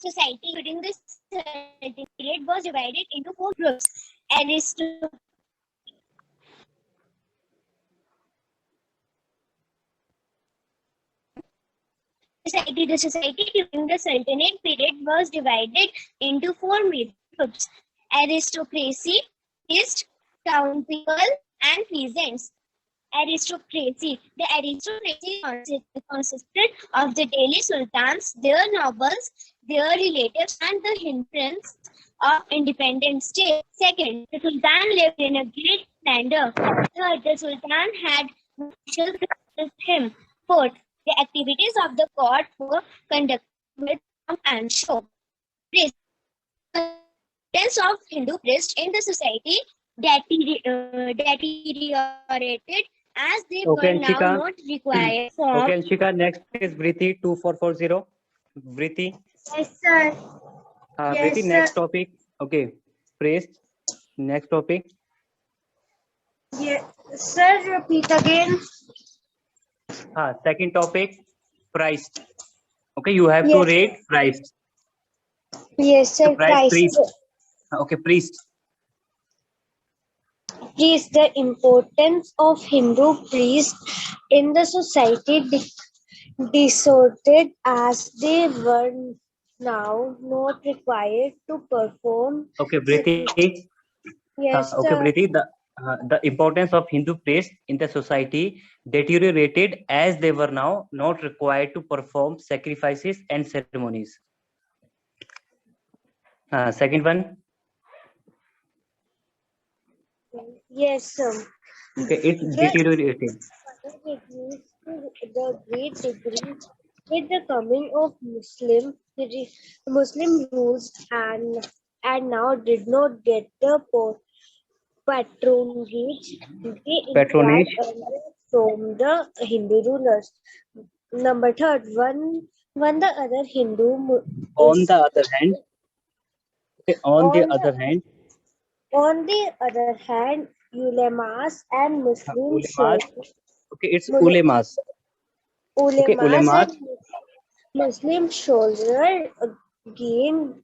society during this period was divided into 4 groups. The society during the Sultanate period was divided into 4 major groups: aristocracy, priest, town people, and peasants. Aristocracy. The aristocracy consisted of the Delhi sultans, their nobles, their relatives, and the Hindus of independent states. Second, the sultan lived in a great splendor. Third, the sultan had officials with him. Fourth, the activities of the court were conducted with pomp and show. Priests. The presence of Hindu priests in the society deteriorated as they were now not required for. Okay, Anshika, next is Vrithi 2440. Vrithi. Yes, sir. Vrithi, Yes, next sir. topic. Okay, priest. Next topic. Yes, sir. Repeat again. Second topic, price. Okay, you have to Yes. rate price. Yes, sir. Priest. Okay, priest. Priest. The importance of Hindu priests in the society distorted as they were now not required to perform. Okay, Vrithi. Yes, Okay, sir. Vrithi, the importance of Hindu priests in the society deteriorated as they were now not required to perform sacrifices and ceremonies. Second one. Yes, sir. Okay, it's deteriorated. The great degree with the coming of Muslim rules and now did not get the patronage they inquired from the Hindu rulers. Number third, when the other Hindu On the other hand, okay, on the other hand, ulemas and Muslim ulemas. Okay, it's Mule- ulemas. Okay, ulemas ulemas. and Muslim soldiers gained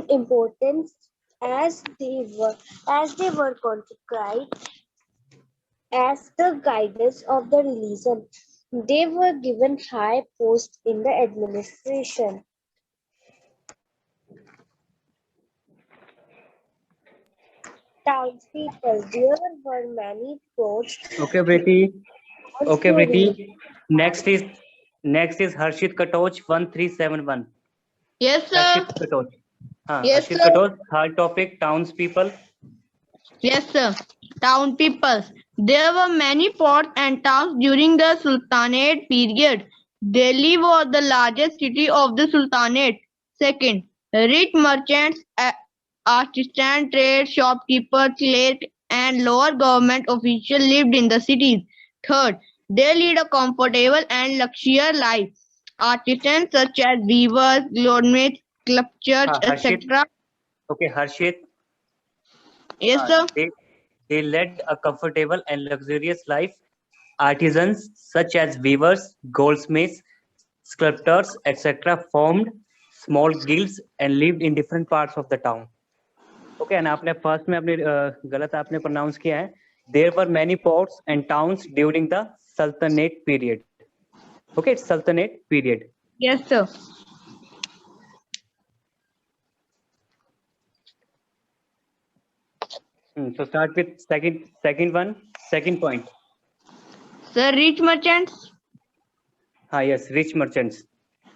importance as they were consecrated as the guidance of the religion. They were given high posts in the administration. Townspeople, there were many posts. Okay, Vrithi. Okay, Vrithi. Next is Harshit Katoch 1371. Yes, sir. Harshit Katoch. Yes, Harshit sir. Katoch. Third topic, townspeople. Yes, sir. Town peoples. There were many forts and towns during the Sultanate period. Delhi was the largest city of the Sultanate. Second, rich merchants, artisans, trade, shopkeepers, clerks, and lower government officials lived in the cities. Third, they lead a comfortable and luxurious life. Artisans such as weavers, goldsmiths, sculptors, Harshit. etc. Okay, Harshit. Yes, sir. They led a comfortable and luxurious life. Artisans such as weavers, goldsmiths, sculptors, etc. formed small guilds and lived in different parts of the town. Okay, and आपने first में अपने गलत आपने pronounce किया है. There were many ports and towns during the Sultanate period. Okay, it's Sultanate period. Yes, sir. So start with second point. Sir, rich merchants. Yes, rich merchants.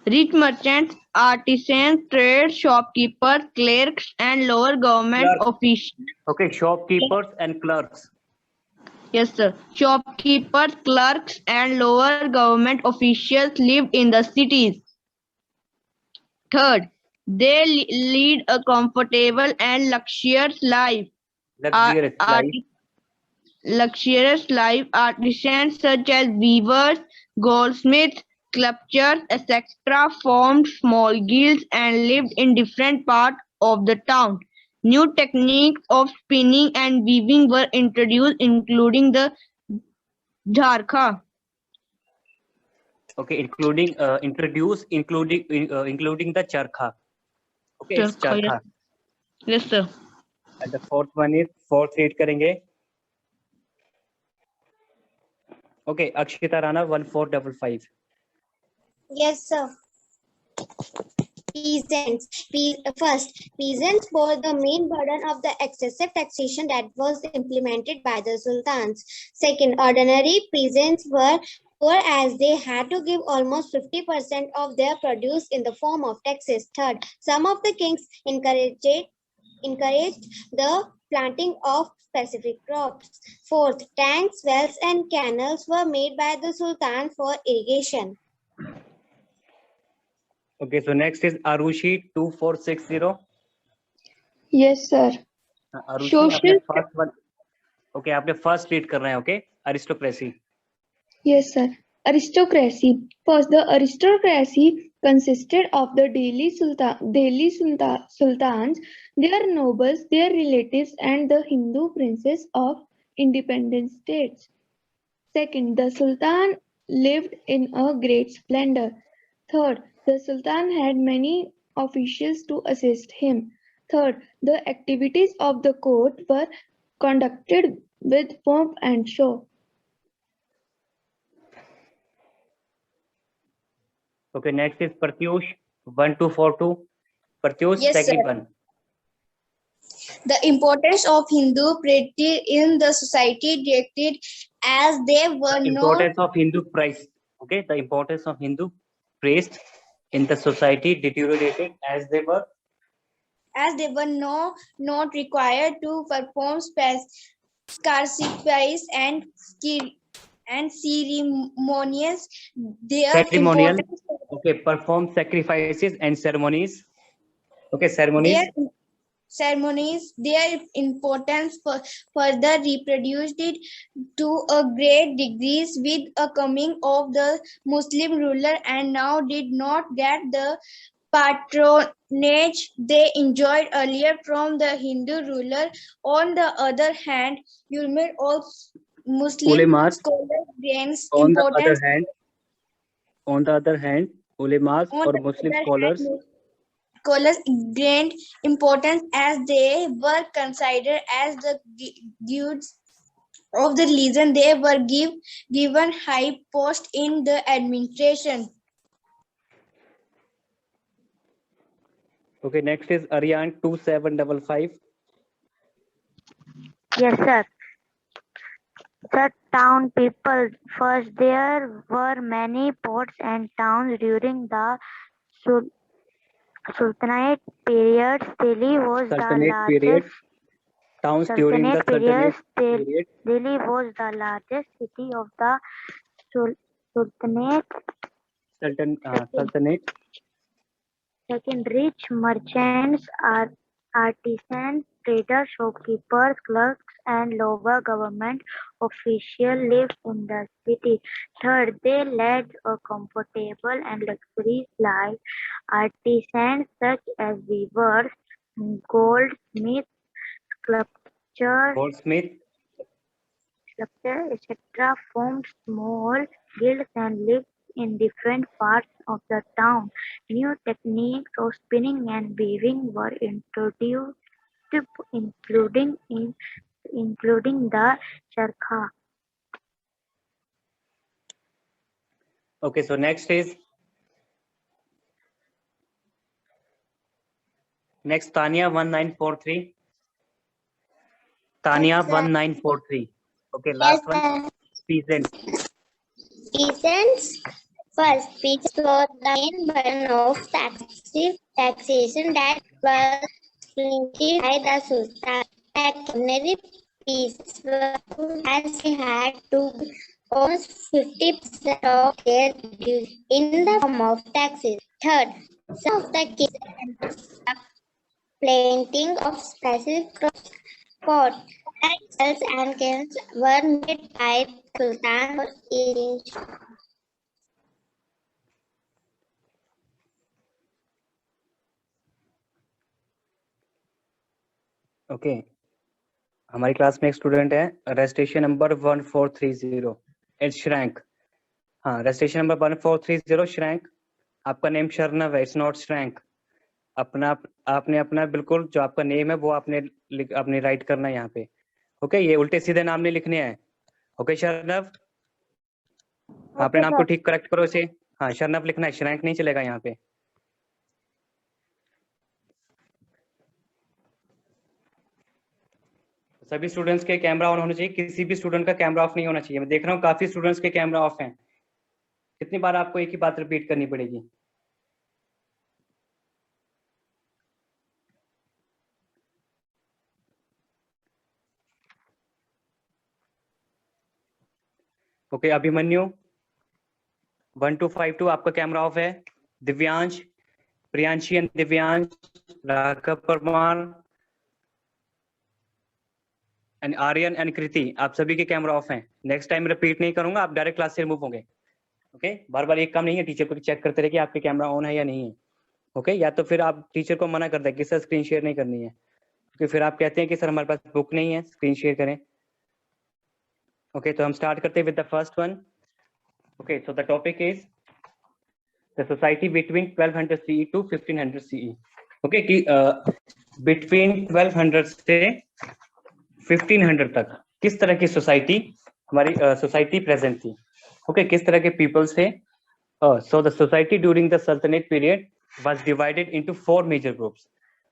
Rich merchants, artisans, trade, shopkeepers, clerks, and lower government officials. Okay, shopkeepers and clerks. Yes, sir. Shopkeepers, clerks, and lower government officials lived in the cities. Third, they lead a comfortable and luxurious life. Luxurious life. Artisans such as weavers, goldsmiths, sculptors, etc. formed small guilds and lived in different parts of the town. New techniques of spinning and weaving were introduced, including the dharka. Okay, including including the charkha. Okay, it's charkha. Yes, sir. And the fourth one is fourth read करेंगे. Okay, Akshita Rana 1455. Yes, sir. Peasants. First, peasants bore the main burden of the excessive taxation that was implemented by the sultans. Second, ordinary peasants were poor as they had to give almost 50% of their produce in the form of taxes. Third, some of the kings encouraged the planting of specific crops. Fourth, tanks, wells, and canals were made by the sultan for irrigation. Okay, so next is Arushi 2460. Yes, sir. Arushi, Social- आपने first one. Okay, आपने first read कर रहे हैं. Okay, aristocracy. Yes, sir. Aristocracy. First, the aristocracy consisted of the sultans, their nobles, their relatives, and the Hindu princes of independent states. Second, the sultan lived in a great splendor. Third, the sultan had many officials to assist him. Third, the activities of the court were conducted with pomp and show. Okay, next is Pratyush 1242. Pratyush, Yes, second sir. one. The importance of Hindu piety in the society directed as there were no Importance of Hindu priest. Okay, the importance of Hindu priest in the society deteriorated as they were not required to perform sacrifice and ceremonies. Their ceremonial. importance, Okay, perform sacrifices and ceremonies. Okay, ceremonies. their importance further reproduced it to a great degree with a coming of the Muslim ruler, and now did not get the patronage they enjoyed earlier from the Hindu ruler. On the other hand, Yulmir also Muslim Ulemas. scholars gains On the importance. other hand, ulemas On or the Muslim other scholars. hand, scholars gained importance as they were considered as the guides of the religion. They were given high post in the administration. Okay, next is Aryan 2755. Yes, sir. The town people. First, there were many ports and towns during the Sultanate periods. Delhi was the Sultanate period. largest. Towns during the Sultanate Sultanate period. Delhi was the largest city of the Sultanate. Sultanate. Second, rich merchants, artisans, traders, shopkeepers, clerks, and lower government officials lived in the city. Third, they led a comfortable and luxurious life. Artisans such as weavers, goldsmiths, Goldsmith. etc., formed small guilds and lived in different parts of the town. New techniques of spinning and weaving were introduced, including the charkha. Okay, so next is Tanya 1943. Tanya Yes, sir. 1943. Okay, last Yes, one. Peasants. Peasants. First, peasants were the main burden of taxation that was implemented by the Sultan. Ordinary peasants were poor as they had to give almost 50% of their dues in the form of taxes. Third, some of the kings planting of specific crops for taxes and kilns were made by Sultan for irrigation. Okay हमारी class में एक student है registration number 1430 it's shrank हाँ, registration number 1430 shrank. आपका name शर्नव है, it's not shrank. आपने अपना बिल्कुल जो आपका नेम है वो आपने राइट करना है यहाँ पे। ओके, ये उल्टे सीधे नाम नहीं लिखने हैं। ओके शर्नव, अपने नाम को ठीक करेक्ट करो इसे। हाँ, शर्नव लिखना है, श्रैंक नहीं चलेगा यहाँ पे। सभी स्टूडेंट्स के कैमरा ऑन होना चाहिए, किसी भी स्टूडेंट का कैमरा ऑफ नहीं होना चाहिए। मैं देख रहा हूँ काफी स्टूडेंट्स के कैमरा ऑफ हैं। कितनी बार आपको एक ही बात रिपीट करनी पड़ेगी? ओके, अभिमन्यु 1252 आपका कैमरा ऑफ है। Divyansh, Priyanshi and Divyansh, Raghav Parmar and Aryan and Kriti, आप सभी के कैमरा ऑफ हैं। नेक्स्ट टाइम रिपीट नहीं करूंगा, आप डायरेक्ट क्लास से रिमूव होंगे। ओके, बार बार एक काम नहीं है, टीचर को चेक करते रहे कि आपके कैमरा ऑन है या नहीं है। ओके, या तो फिर आप टीचर को मना कर दें कि सर स्क्रीन शेयर नहीं करनी है, क्योंकि फिर आप कहते हैं कि सर हमारे पास बुक नहीं है, स्क्रीन शेयर करें। ओके, तो हम स्टार्ट करते हैं with the first one. Okay, so the topic is the society between 1200 CE to 1500 CE। Okay, कि बिटवीन 1200 से 1500 तक किस तरह की सोसाइटी हमारी सोसाइटी प्रेजेंट थी। ओके, किस तरह के पीपल्स थे। So the society during the सल्तनत period was divided into 4 major groups.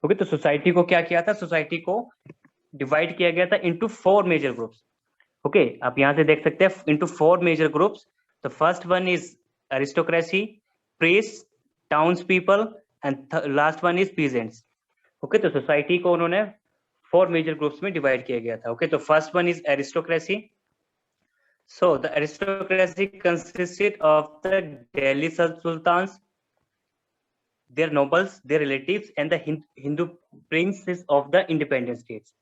Okay, तो सोसाइटी को क्या किया था, सोसाइटी को डिवाइड किया गया था इनटू 4 मेजर ग्रुप्स। ओके, आप यहाँ से देख सकते हैं into 4 major groups. The first one is aristocracy, priest, towns people and last one is peasants. Okay, तो सोसाइटी को उन्होंने 4 मेजर ग्रुप्स में डिवाइड किया गया था। ओके, तो first one is aristocracy. So the aristocracy consisted of the Delhi sultans, their nobles, their relatives, and the Hindu princes of the independent states.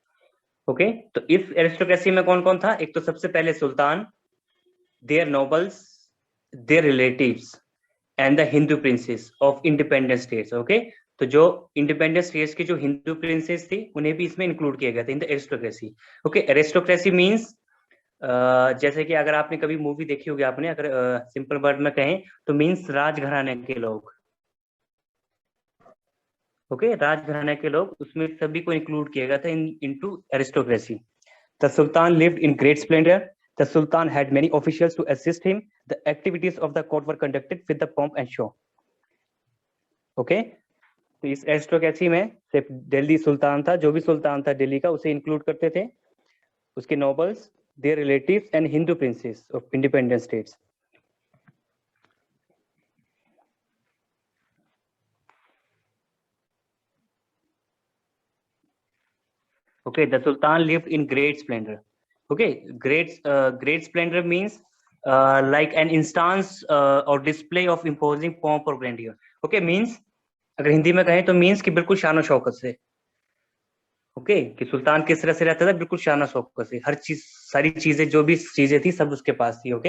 Okay, तो इस aristocracy में कौन कौन था? एक तो सबसे पहले सुल्तान, their nobles, their relatives, and the Hindu princes of independent states. Okay, तो जो independent states की जो Hindu princes थी उन्हें भी इसमें include किया गया था in the aristocracy. Okay, aristocracy means जैसे कि अगर आपने कभी मूवी देखी होगी, आपने अगर सिंपल वर्ड में कहें तो मीन्स राजघराने के लोग। ओके, राजघराने के लोग, उसमें सभी को इंक्लूड किया गया था into aristocracy. The sultan lived in great splendour. The sultan had many officials to assist him. The activities of the court were conducted with the pomp and show. Okay, तो इस एरिस्टोक्रेसी में सिर्फ दिल्ली सुल्तान था, जो भी सुल्तान था दिल्ली का उसे इंक्लूड करते थे, उसके nobles, their relatives and Hindu princes of independent states. Okay, the Sultan lived in great splendor. Okay, great splendor means like an instance or display of imposing pomp or grandeur. Okay, means अगर हिंदी में कहें तो means कि बिल्कुल शान शौकत से। Okay, कि सुल्तान किस तरह से रहता था, बिल्कुल शान शौकत से, हर चीज, सारी चीजें, जो भी चीजें थी सब उसके पास थी। Okay,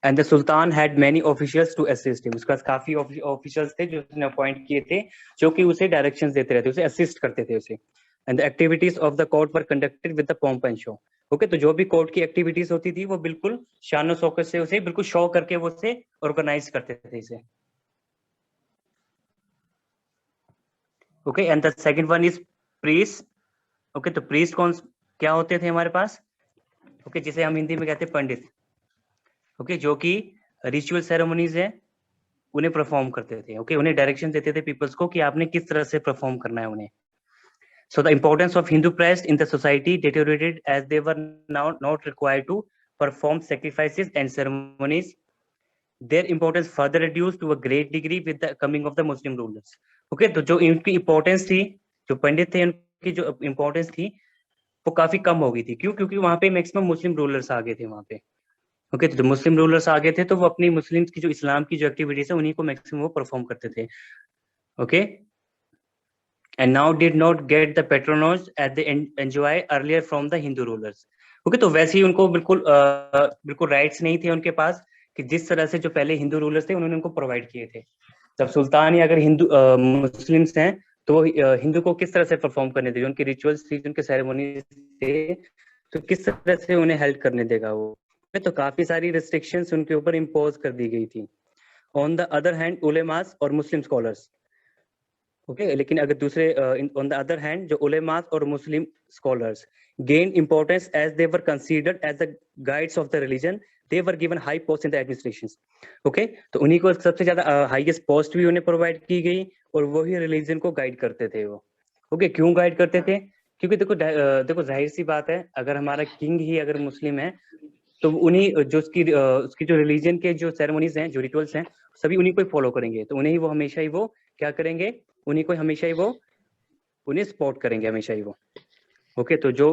and the sultan had many officials to assist him. उसके पास काफी ऑफिशियल्स थे जो उसने अपॉइंट किए थे, जो कि उसे डायरेक्शंस देते रहते, उसे असिस्ट करते थे उसे। And the activities of the court were conducted with the pomp and show. Okay, तो जो भी कोर्ट की एक्टिविटीज होती थी वो बिल्कुल शान शौकत से, उसे बिल्कुल शो करके वो उसे ऑर्गेनाइज करते थे इसे। Okay, and the second one is priest. Okay, तो प्रीस्ट कौन क्या होते थे हमारे पास? ओके, जिसे हम हिंदी में कहते हैं पंडित। ओके, जो कि रिचुअल सेरेमनीज है उन्हें परफॉर्म करते थे। ओके, उन्हें डायरेक्शन देते थे पीपल्स को कि आपने किस तरह से परफॉर्म करना है उन्हें। So the importance of Hindu priests in the society deteriorated as they were now not required to perform sacrifices and ceremonies. Their importance further reduced to a great degree with the coming of the Muslim rulers. Okay, तो जो इनकी importance थी, जो पंडित थे उनकी जो importance थी वो काफी कम हो गई थी। क्यों? क्योंकि वहां पे मैक्सिमम मुस्लिम रूलर्स आ गए थे वहां पे। ओके, तो मुस्लिम रूलर्स आ गए थे तो वो अपनी मुस्लिम की जो इस्लाम की जो एक्टिविटीज है उन्हीं को मैक्सिमम वो परफॉर्म करते थे। Okay, and now did not get the patronage as they enjoy earlier from the Hindu rulers. Okay, तो वैसे ही उनको बिल्कुल राइट्स नहीं थे उनके पास कि जिस तरह से जो पहले हिंदू रूलर्स थे उन्होंने उनको प्रोवाइड किए थे। जब सुल्तान या अगर हिंदू मुस्लिम्स हैं तो वो हिंदू को किस तरह से परफॉर्म करने देगा, उनके रिचुअल्स थी, उनके सेरेमोनीज थे, तो किस तरह से उन्हें हेल्प करने देगा वो। तो काफी सारी रिस्ट्रिक्शंस उनके ऊपर इम्पोज कर दी गई थी। On the other hand ulemas और मुस्लिम स्कॉलर्स, ओके, लेकिन अगर दूसरे ऑन द अदर हैंड जो उलेमास और Muslim scholars gain importance as they were considered as the guides of the religion, they were given high post in the administration. Okay, तो उन्हीं को सबसे ज्यादा हाईएस्ट पोस्ट भी उन्हें प्रोवाइड की गई और वही रिलीजन को गाइड करते थे वो। ओके, क्यों गाइड करते थे? क्योंकि देखो जाहिर सी बात है, अगर हमारा किंग ही अगर मुस्लिम है तो उन्हीं जो उसकी जो रिलीजन के जो सेरेमोनीज हैं, जो रिचुअल्स हैं, सभी उन्हीं को फॉलो करेंगे, तो उन्हें ही वो हमेशा ही वो क्या करेंगे, उन्हीं को हमेशा ही वो उन्हें सपोर्ट करेंगे हमेशा ही वो। ओके, तो जो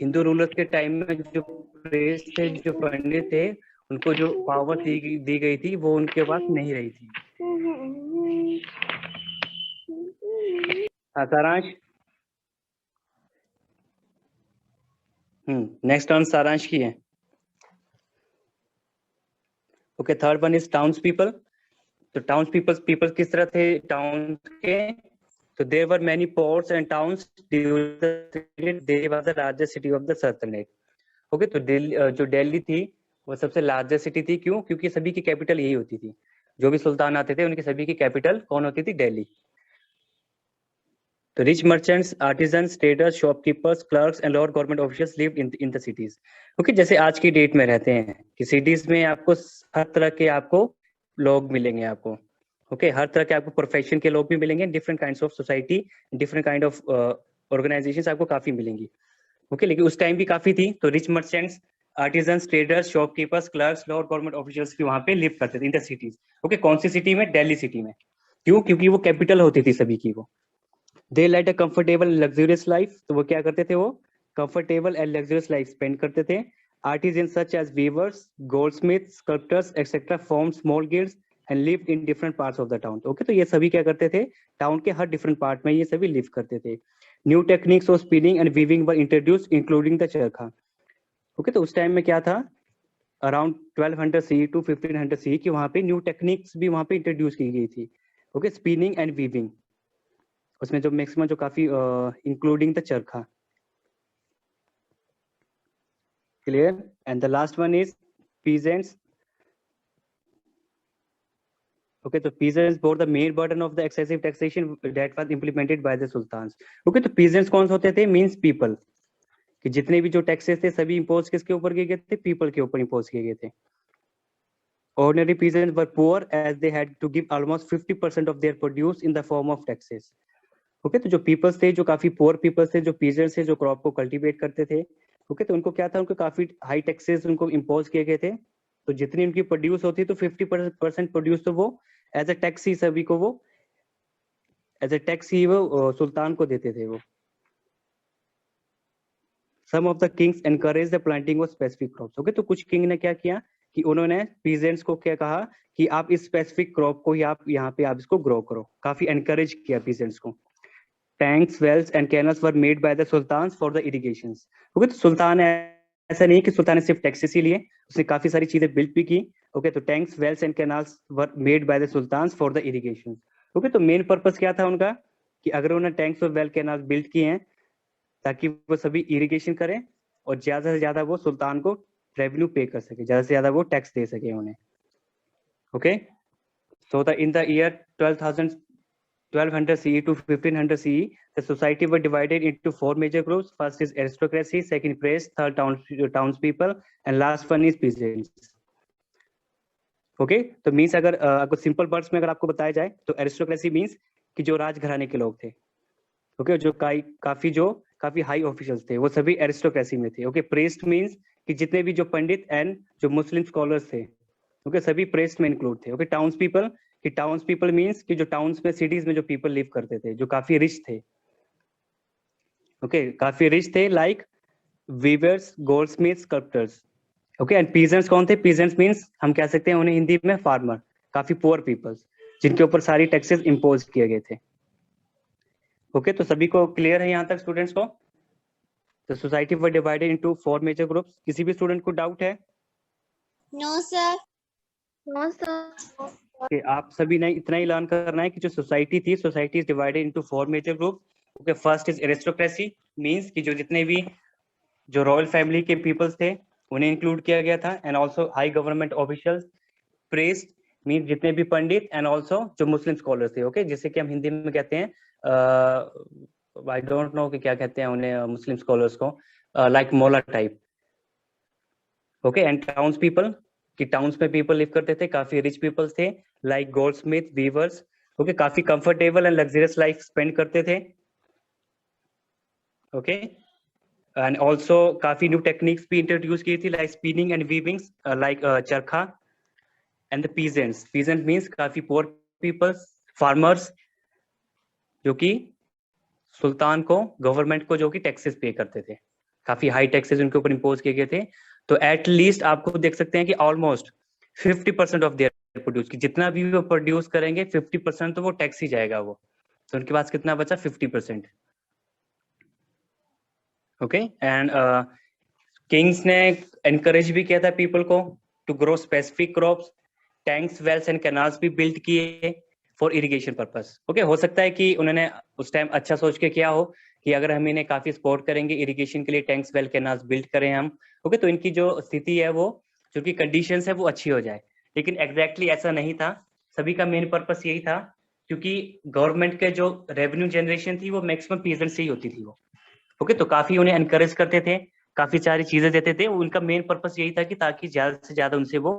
हिंदू रूलर्स के टाइम में जो प्रेस थे, जो पंडित थे, उनको जो पावर दी गई थी वो उनके पास नहीं रही थी। हाँ सारांश, नेक्स्ट टर्न सारांश की है। Okay, third one is towns people. तो टाउन्स पीपल किस तरह थे टाउन के? तो there were many ports and towns during the period they was the largest city of the सल्तनत। ओके, तो जो दिल्ली थी वो सबसे लार्जेस्ट सिटी थी। क्यों? क्योंकि सभी की कैपिटल यही होती थी, जो भी सुल्तान आते थे उनकी सभी की कैपिटल कौन होती थी? दिल्ली। तो rich merchants, artisans, traders, shopkeepers, clerks and lower government officials lived in the cities. Okay, जैसे आज की डेट में रहते हैं कि सिटीज में आपको हर तरह के आपको लोग मिलेंगे आपको। ओके, हर तरह के आपको प्रोफेशन के लोग भी मिलेंगे, different kinds of society, different kind of organisations आपको काफी मिलेंगी। ओके, लेकिन उस टाइम भी काफी थी। तो rich merchants, artisans, traders, shopkeepers, clerks, lower government officials भी वहां पे लिव करते थे इन द सिटीज। ओके, कौन सी सिटी में? दिल्ली सिटी में। क्यों? क्योंकि वो कैपिटल होती थी सभी की वो। They led a comfortable luxurious life. तो वो क्या करते थे? वो comfortable and luxurious life spend करते थे। Artisan such as weavers, goldsmiths, sculptors etcetera form small guilds and lived in different parts of the town. Okay, तो ये सभी क्या करते थे? टाउन के हर डिफरेंट पार्ट में ये सभी लिव करते थे। New techniques of spinning and weaving were introduced including the चरखा। ओके, तो उस टाइम में क्या था? अराउंड 1200 सी टू 1500 सी की वहां पे न्यू टेक्निक्स भी वहां पे इंट्रोड्यूस की गई थी। ओके, स्पिनिंग एंड वीविंग, उसमें जो मैक्सिमम जो काफी इंक्लूडिंग द चरखा। Clear? And the last one is peasants. Okay, so peasants bore the main burden of the excessive taxation that was implemented by the sultans. Okay, तो peasants कौन से होते थे? Means people, कि जितने भी जो टैक्सेस थे सभी इम्पोज किसके ऊपर किए गए थे? पीपल के ऊपर इम्पोज किए गए थे। Ordinary peasants were poor as they had to give almost 50% of their produce in the form of taxes. Okay, तो जो पीपल्स थे, जो काफी पुअर पीपल्स थे, जो पीजर्स थे, जो क्रॉप को कल्टीवेट करते थे, ओके, तो उनको क्या था? उनको काफी हाई टैक्सेस उनको इम्पोज किए गए थे। तो जितनी उनकी प्रोड्यूस होती तो 50% प्रोड्यूस तो वो एज अ टैक्स ही सभी को वो एज अ टैक्स ही वो सुल्तान को देते थे वो। Some of the kings encourage the planting of specific crops. Okay, तो कुछ किंग ने क्या किया कि उन्होंने पीजेंट्स को क्या कहा कि आप इस स्पेसिफिक क्रॉप को ही आप यहाँ पे आप इसको ग्रो करो, काफी एनकरेज किया पीजेंट्स को। Tanks, wells and canals were made by the sultans for the irrigations. Okay, तो सुल्तान ऐसा नहीं कि सुल्तान ने सिर्फ टैक्सेस ही लिए, उसने काफी सारी चीजें बिल्ड भी की। ओके, तो tanks, wells and canals were made by the sultans for the irrigations. Okay, तो मेन पर्पस क्या था उनका कि अगर उन्होंने टैंक्स और वेल कैनाल बिल्ड किए हैं ताकि वो सभी इरिगेशन करें और ज्यादा से ज्यादा वो सुल्तान को रेवेन्यू पे कर सके, ज्यादा से ज्यादा वो टैक्स दे सके उन्हें। Okay, so in the year 1200 CE to 1500 CE, the society were divided into 4 major groups. First is aristocracy, second priests, third townspeople, and last one is peasants. Okay, तो मीन्स अगर आपको सिंपल वर्ड्स में अगर आपको बताया जाए तो aristocracy means कि जो राजघराने के लोग थे। ओके, जो काफी हाई ऑफिशियल्स थे वो सभी एरिस्टोक्रेसी में थे। ओके, प्रीस्ट मीन्स कि जितने भी जो पंडित एंड जो मुस्लिम स्कॉलर्स थे, ओके, सभी प्रीस्ट में इंक्लूड थे। ओके, टाउन्स पीपल, कि टाउन्स पीपल मीन्स कि जो टाउन्स में, सिटीज में जो पीपल लिव करते थे, जो काफी रिच थे। ओके, काफी रिच थे, like weavers, goldsmiths, sculptors. Okay, and peasants कौन थे? पीजेंट्स मीन्स हम कह सकते हैं उन्हें हिंदी में फार्मर, काफी पुअर पीपल्स जिनके ऊपर सारी टैक्सेस इम्पोज किए गए थे। ओके, तो सभी को क्लियर है यहाँ तक स्टूडेंट्स को? तो society were divided into 4 major groups. किसी भी स्टूडेंट को डाउट है? No sir. No, sir. Okay, आप सभी ने इतना ही लर्न करना है कि जो सोसाइटी थी, society is divided into 4 major group. Okay, first is aristocracy, means कि जो जितने भी जो रॉयल फैमिली के पीपल्स थे उन्हें इंक्लूड किया गया था. And also high government officials, priest means जितने भी पंडित, एंड ऑल्सो जो मुस्लिम स्कॉलर्स थे. ओके, जिसे कि हम हिंदी में कहते हैं, आई डोंट नो कि क्या कहते हैं उन्हें, मुस्लिम स्कॉलर्स को, लाइक मोला type. Okay, and towns people, कि टाउन्स में पीपल लिव करते थे, काफी रिच पीपल्स थे, लाइक गोल्डस्मिथ, वीवर्स. ओके, काफी comfortable and luxurious life spend करते थे. ओके, एंड ऑल्सो काफी न्यू टेक्निक्स भी इंट्रोड्यूस की थी, लाइक स्पिनिंग एंड वीविंग्स, लाइक चरखा. And the peasants, peasant means काफी पुअर पीपल्स, फार्मर्स, जो कि सुल्तान को, गवर्नमेंट को जो कि टैक्सेस पे करते थे. काफी हाई टैक्सेस उनके ऊपर इम्पोज किए गए थे. तो एट लीस्ट आपको देख सकते हैं कि ऑलमोस्ट 50% ऑफ देयर प्रोड्यूस, की जितना भी वो प्रोड्यूस करेंगे 50% तो वो टैक्स ही जाएगा वो. तो उनके पास कितना बचा? 50%. ओके, एंड किंग्स ने एनकरेज भी किया था पीपल को to grow specific crops. Tanks, wells and canals भी बिल्ड किए फॉर इरिगेशन पर्पस. ओके, हो सकता है कि उन्होंने उस टाइम अच्छा सोच के किया हो कि अगर हम इन्हें काफी सपोर्ट करेंगे इरिगेशन के लिए, टैंक्स, वेल, कैनाल्स बिल्ड करें हम. ओके, तो इनकी जो स्थिति है, वो जो कि कंडीशंस है, वो अच्छी हो जाए. लेकिन एग्जैक्टली ऐसा नहीं था. सभी का मेन पर्पस यही था, क्योंकि गवर्नमेंट के जो रेवेन्यू जनरेशन थी वो मैक्सिमम पीजेंट से ही होती थी वो. ओके, तो काफी उन्हें एनकरेज करते थे, काफी सारी चीजें देते थे. उनका मेन पर्पस यही था कि ताकि ज्यादा से ज्यादा उनसे वो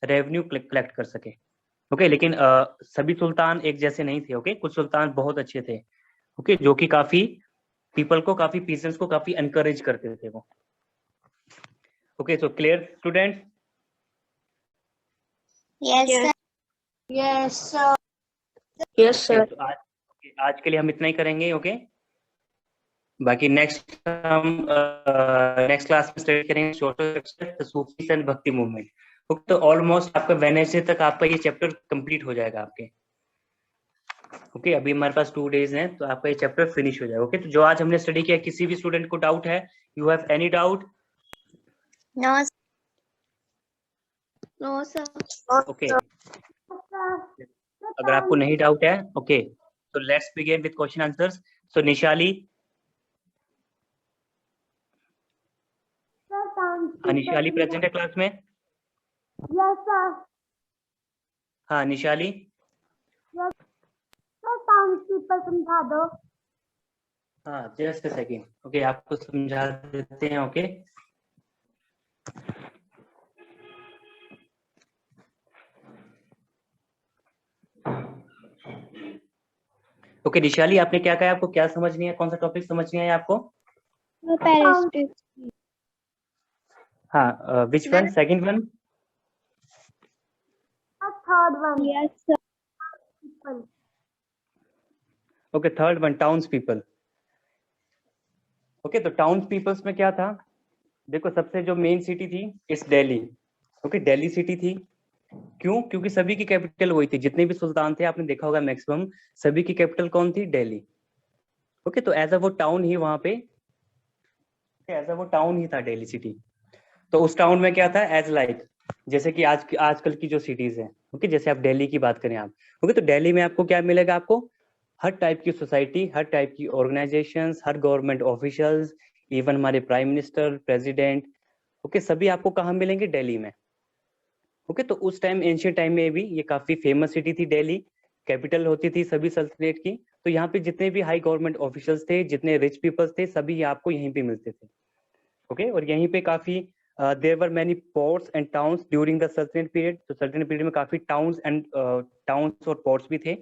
रेवेन्यू कलेक्ट कर सके. ओके, लेकिन सभी सुल्तान एक जैसे नहीं थे. ओके, कुछ सुल्तान बहुत अच्छे थे. ओके, जो कि काफी पीपल को, काफी पीसेंट्स को काफी एनकरेज करते थे वो. Okay, so clear student? Yes, sir. Yes, sir. Yes, sir. तो आज के लिए हम इतना ही करेंगे. ओके, बाकी नेक्स्ट हम नेक्स्ट क्लास में स्टडी करेंगे सोशल स्ट्रक्चर, सूफीज एंड भक्ति मूवमेंट. ओके, तो ऑलमोस्ट आपका वेडनेसडे तक आपका ये चैप्टर कंप्लीट हो जाएगा आपके. ओके, अभी हमारे पास 2 डेज हैं, तो आपका ये चैप्टर फिनिश हो जाएगा. ओके, तो जो आज हमने स्टडी किया, किसी भी स्टूडेंट को डाउट है? You have any doubt? No, No, sir. Okay, अगर आपको नहीं डाउट है, ओके, तो let's begin with question answers. So Nishali, Nishali present है क्लास में? Yes, sir. हाँ निशाली. Sir, townspeople समझा दो. हाँ, जस्ट अ सेकेंड. ओके, आपको समझा देते हैं. ओके, ओके निशाली, आपने क्या कहा? आपको क्या समझ नहीं है? कौन सा टॉपिक समझ नहीं आया आपको? Parasitic. हाँ, which one? Second one? Third one. Yes, sir. People. Okay, third one, towns people. Okay, तो टाउन्स पीपल्स में क्या था? देखो, सबसे जो मेन सिटी थी इस दिल्ली. ओके, दिल्ली सिटी थी. क्यों? क्योंकि सभी की कैपिटल वही थी. जितने भी सुल्तान थे, आपने देखा होगा मैक्सिमम सभी की कैपिटल कौन थी? दिल्ली. ओके, तो एज अ वो टाउन ही वहां पे, एज अ वो टाउन ही था दिल्ली सिटी. तो उस टाउन में क्या था? एज लाइक जैसे कि आजकल की जो सिटीज हैं. ओके, जैसे आप दिल्ली की बात करें आप. ओके, तो दिल्ली में आपको क्या मिलेगा? आपको हर टाइप की सोसाइटी, हर टाइप की ऑर्गेनाइजेशंस, हर गवर्नमेंट ऑफिशियल्स, इवन हमारे प्राइम मिनिस्टर, प्रेसिडेंट. ओके, सभी आपको कहाँ मिलेंगे? दिल्ली में. ओके, तो उस टाइम, एंशियंट टाइम में भी ये काफी फेमस सिटी थी दिल्ली, कैपिटल होती थी सभी सल्तनत की. तो यहाँ पे जितने भी हाई गवर्नमेंट ऑफिशियल्स थे, जितने रिच पीपल्स थे, सभी आपको यहीं पे मिलते थे. ओके, और यहीं पे काफी there were many ports and towns during the सल्तनत पीरियड. तो सल्तनत पीरियड में काफी टाउन्स और पोर्ट्स भी थे.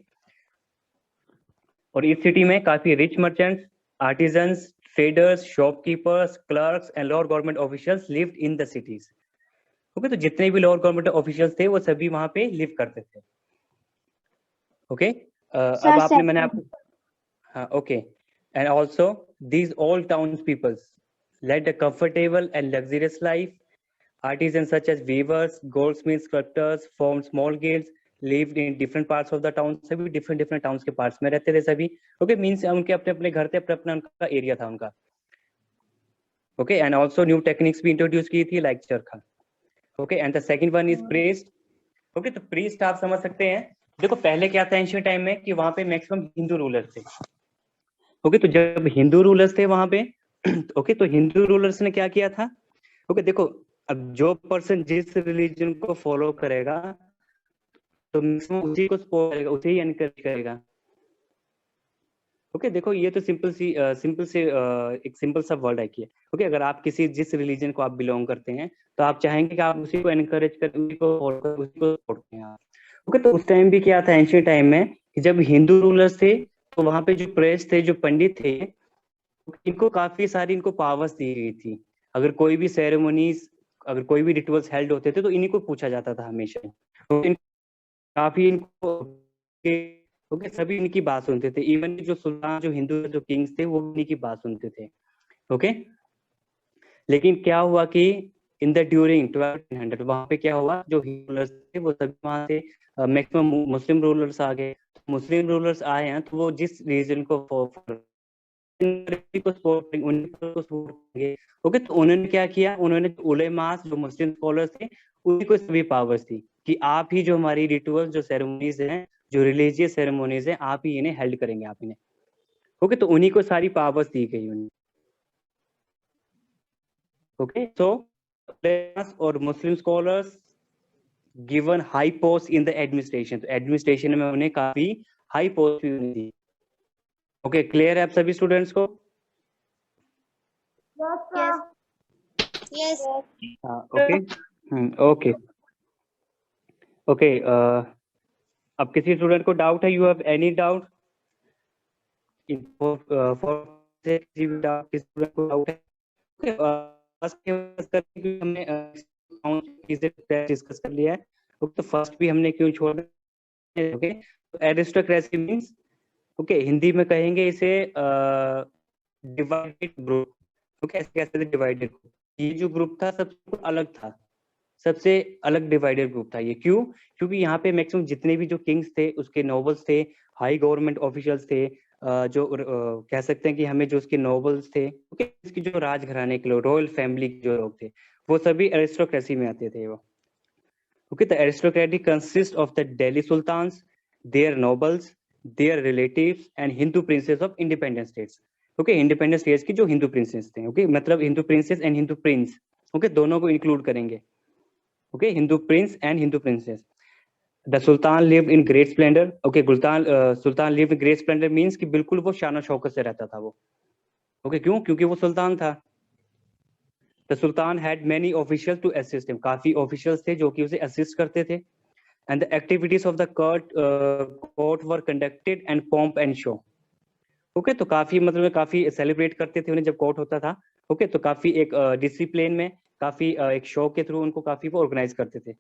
और इस सिटी में काफी rich merchants, artisans, traders, shopkeepers, clerks and lower government officials lived in the cities. Okay, तो जितने भी लोअर गवर्नमेंट ऑफिशियल्स थे वो सभी वहां पे लिव करते थे. ओके, अब आपने, मैंने आपको, हाँ, okay, and also these all town peoples led a comfortable and luxurious life. Artisans such as weavers, goldsmiths, sculptors formed small guilds, lived in different parts of the town. सभी different towns के parts में रहते थे सभी. Okay, means उनके अपने घर थे, अपना उनका एरिया था उनका. Okay, and also new techniques भी introduce की थी like चरखा. Okay, and the second one is priest. Okay, तो प्रीस्ट आप समझ सकते हैं। देखो पहले क्या था एंशिएंट टाइम में कि वहां पे मैक्सिमम हिंदू रूलर्स थे। ओके, तो जब हिंदू रूलर्स थे वहां पे ओके, तो हिंदू रूलर्स ने क्या किया था? ओके, देखो अब जो पर्सन जिस रिलीजन को फॉलो करेगा तो मैक्सिमम उसी को सपोर्ट करेगा, उसे ही एनकरेज करेगा। ओके, देखो ये तो सिंपल से एक सिंपल सा वर्ड है कि ओके, अगर आप किसी जिस रिलीजन को आप बिलोंग करते हैं तो आप चाहेंगे कि आप उसी को एनकरेज करें, उसी को फॉलो करें, उसी को सपोर्ट करें आप। ओके, तो उस टाइम भी क्या था एंशिएंट टाइम में कि जब हिंदू रूलर्स थे तो वहां पे जो प्रेस्ट थे, जो पंडित थे, इनको काफी सारी इनको पावर्स दी गई थी। अगर कोई भी सेरेमोनीज, अगर कोई भी रिचुअल्स हेल्ड होते थे तो इन्हीं को पूछा जाता था हमेशा। तो काफी इनको ओके, सभी इनकी बात सुनते थे। इवन जो सुल्तान, जो हिंदू जो किंग्स थे, वो इन्हीं की बात सुनते थे। ओके, लेकिन क्या हुआ कि इन द ड्यूरिंग 1200 वहां पे क्या हुआ, जो रूलर्स थे वो सभी वहां से मैक्सिमम मुस्लिम रूलर्स आ गए। मुस्लिम रूलर्स आए हैं तो वो जिस रीजन को ओके, तो उन्होंने क्या किया, उन्होंने उलेमास जो मुस्लिम स्कॉलर्स थे उन्हीं को सभी पावर्स दी कि आप ही जो हमारी रिचुअल्स, जो सेरेमोनीज हैं, जो रिलीजियस सेरेमोनीज हैं, आप ही इन्हें हेल्ड करेंगे, आप इन्हें। ओके, तो उन्हीं को सारी पावर्स दी गई उन्हें। ओके, so और Muslim scholars given high post in the administration, तो एडमिनिस्ट्रेशन में उन्हें काफी हाई पोस्ट भी दी। ओके, क्लियर है आप सभी स्टूडेंट्स को? Yes. Okay, okay, okay. अब किसी स्टूडेंट को डाउट है? You have any doubt? किसी भी डाउट, किसी स्टूडेंट को डाउट है? हमने डिस्कस कर लिया है। तो फर्स्ट भी हमने क्यों छोड़ा? ओके, तो एरिस्टोक्रेसी मींस, ओके, हिंदी में कहेंगे इसे डिवाइडेड ग्रुप। ओके, कैसे डिवाइडेड? ये जो ग्रुप था सबसे अलग था, सबसे अलग डिवाइडेड ग्रुप था ये। क्यों? क्योंकि यहाँ पे मैक्सिमम जितने भी जो किंग्स थे, उसके नोबल्स थे, हाई गवर्नमेंट ऑफिशियल्स थे, जो कह सकते हैं कि हमें जो उसके नोबल्स थे, ओके, इसकी जो राजघराने के लोग, रॉयल फैमिली के जो लोग थे, वो सभी एरिस्टोक्रेसी में आते थे वो। Okay, the aristocracy consist of the Delhi sultans, their nobles, their relatives and Hindu princes of independent states. Okay, independent states की जो हिंदू प्रिंसेस थे, ओके, मतलब Hindu princes and Hindu prince, okay, दोनों को इंक्लूड करेंगे। Okay, Hindu prince and Hindu princess. The sultan live in great splendour. Okay, sultan live in great splendour means कि बिल्कुल वो शान शौकत से रहता था वो। ओके, क्यों? क्योंकि वो सुल्तान था। The sultan had many officials to assist him, काफी ऑफिशियल्स थे जो कि उसे असिस्ट करते थे। And the activities of the court were conducted and pomp and show. Okay, तो काफी मतलब काफी सेलिब्रेट करते थे उन्हें जब कोर्ट होता था। ओके, तो काफी एक डिसिप्लिन में, काफी एक शो के थ्रू उनको काफी वो ऑर्गेनाइज करते थे।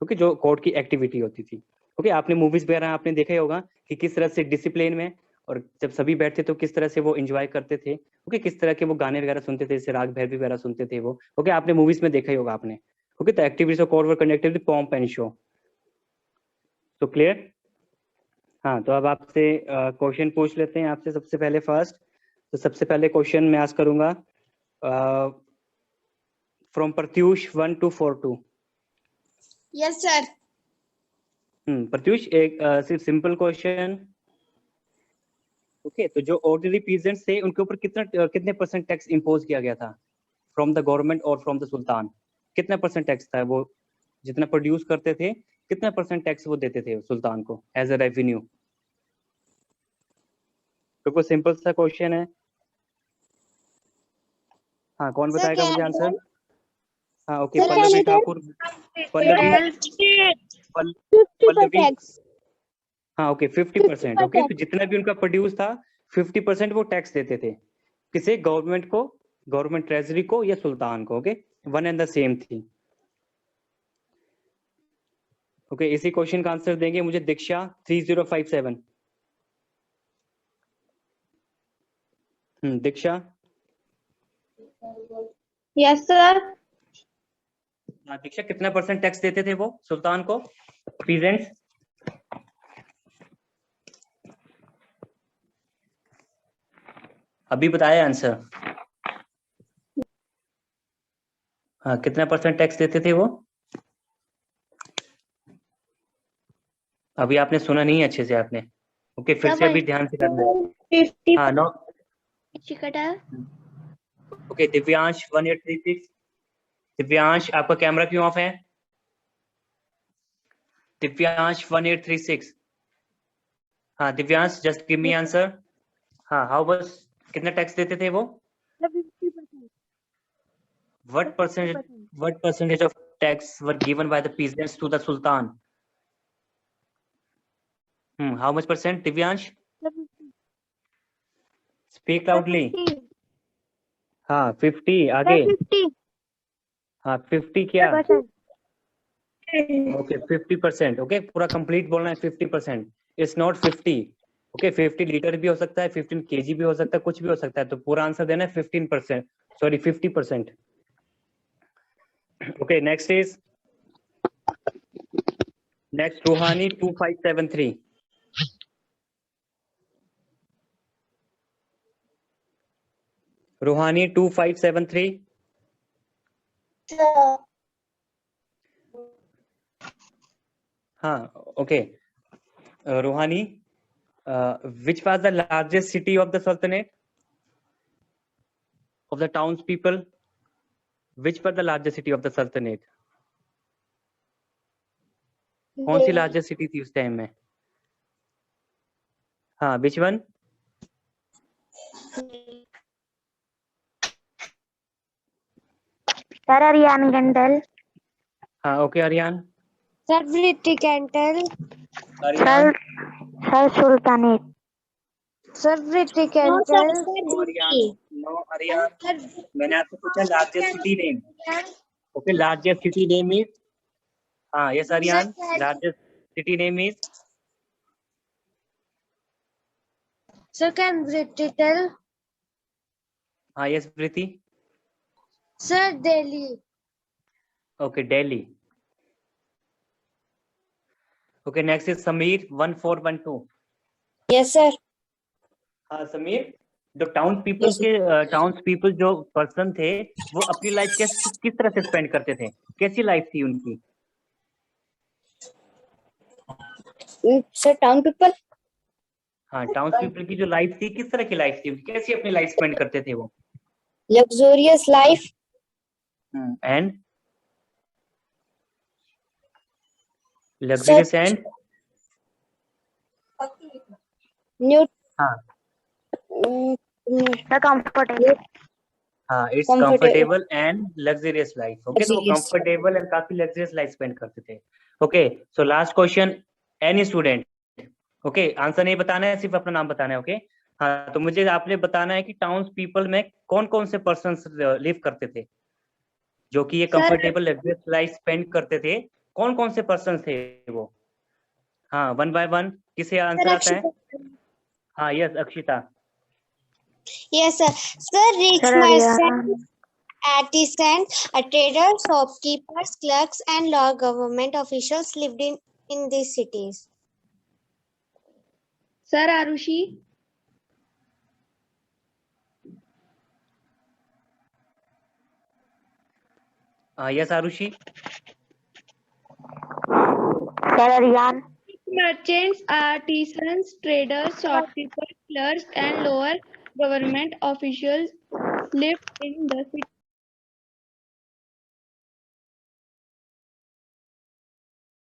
ओके, जो कोर्ट की एक्टिविटी होती थी। ओके, आपने मूवीज वगैरह आपने देखा ही होगा कि किस तरह से डिसिप्लिन में, और जब सभी बैठते तो किस तरह से वो एंजॉय करते थे। ओके, किस तरह के वो गाने वगैरह सुनते थे, जैसे राग भैरवी वगैरह सुनते थे वो। ओके, आपने मूवीज में देखा ही होगा आपने। ओके, तो activities of court were conducted with pomp and show. तो क्लियर? हाँ, तो अब आपसे क्वेश्चन पूछ लेते हैं आपसे सबसे पहले फर्स्ट। तो सबसे पहले क्वेश्चन मैं आज करूंगा from Pratyush 1 to 42। Yes, sir. Pratyush, एक सिर्फ सिंपल क्वेश्चन। ओके, तो जो ऑर्डिनरी पीजेंट्स थे उनके ऊपर कितने परसेंट टैक्स इम्पोज किया गया था फ्रॉम द गवर्नमेंट और फ्रॉम द सुल्तान? कितना परसेंट टैक्स था? वो जितना प्रोड्यूस करते थे कितना परसेंट टैक्स वो देते थे सुल्तान को एज अ रेवेन्यू? तो कोई सिंपल सा क्वेश्चन है। हाँ, कौन Sir, बताएगा can मुझे I आंसर? tell? हाँ, okay, Sir, Pallavi can I tell? Thakur, Pallavi, 50 for Pallavi, tax. हाँ, ओके, 50%। ओके, तो जितना भी उनका प्रोड्यूस था 50% वो टैक्स देते थे। किसे? गवर्नमेंट को, गवर्नमेंट ट्रेजरी को या सुल्तान को। Okay, one and the same थी। ओके, इसी क्वेश्चन का आंसर देंगे मुझे दीक्षा 3057। दीक्षा। Yes, sir. हाँ, दीक्षा, कितना परसेंट टैक्स देते थे वो सुल्तान को, पीजेंट्स? अभी बताया आंसर। हाँ, कितना परसेंट टैक्स देते थे वो? अभी आपने सुना नहीं अच्छे से आपने। ओके, फिर से अभी ध्यान से करना है। 50 हाँ, नो। चिकटा ओके, दिव्यांश 1836। दिव्यांश, आपका कैमरा क्यों ऑफ है? दिव्यांश 1836। हाँ Divyansh, just give me answer. हाँ, हाउ मच, कितना टैक्स देते थे वो? 50%. What percentage of tax were given by the peasants to the Sultan? How much percent, Divyansh? Speak loudly. 50. हाँ 50, आगे। 50. हाँ 50 क्या? 50%. ओके 50%। ओके, पूरा कंप्लीट बोलना है 50%। It's not 50। ओके, 50 लीटर भी हो सकता है, 15 kg भी हो सकता है, कुछ भी हो सकता है, तो पूरा आंसर देना है 15%, सॉरी 50%। ओके, नेक्स्ट इज रूहानी 2573। रूहानी 2573। हाँ, okay. Rohani, which was the largest city of the Sultanate? Of the townspeople, which was the largest city of the Sultanate? कौन सी largest city थी उस टाइम में? हाँ, which one? Sir, Aryan Gandal. हाँ, okay, Aryan. Sir, British Cantal. Aryan. Sir, Sultanate. Sir, British Cantal. No, Aryan. No, Aryan. मैंने आपसे पूछा largest city name. Okay, largest city name is. हाँ, yes, Aryan. Largest city name is. Sir, can British tell? हाँ, yes, Priti. Sir, Delhi. Okay, Delhi. Okay, next is Sameer 1412. Yes, sir. हाँ समीर, जो town people जो person थे, वो अपनी life किस तरह से स्पेंड करते थे? कैसी लाइफ थी उनकी? Sir, town people. हाँ, टाउन पीपल की जो लाइफ थी, किस तरह की लाइफ थी, कैसी अपनी लाइफ स्पेंड करते थे वो? Luxurious life. And luxurious and New. हाँ The comfortable. हाँ, it's comfortable and luxurious life. Okay, तो वो कंफर्टेबल एंड काफी लग्जरियस लाइफ स्पेंड करते थे। Okay, so last question, any student. Okay, answer नहीं बताना है, सिर्फ अपना नाम बताना है। ओके, हाँ, तो मुझे आपने बताना है कि टाउन पीपल में कौन कौन से पर्सन लिव करते थे, जो कि ये कंफर्टेबल लग्जरियस लाइफ स्पेंड करते थे। कौन कौन से पर्सन थे वो? हाँ, वन बाय वन, किसे आंसर आता है? हाँ, yes, Akshita. Yes, sir. Sir, rich Sir, merchants, artisans, traders, shopkeepers, clerks, and law government officials lived in these cities. Sir, Arushi. Yes Arushi. Sir, Aryan. Merchants, artisans, traders, shopkeepers, clerks, and lower government officials lived in the city.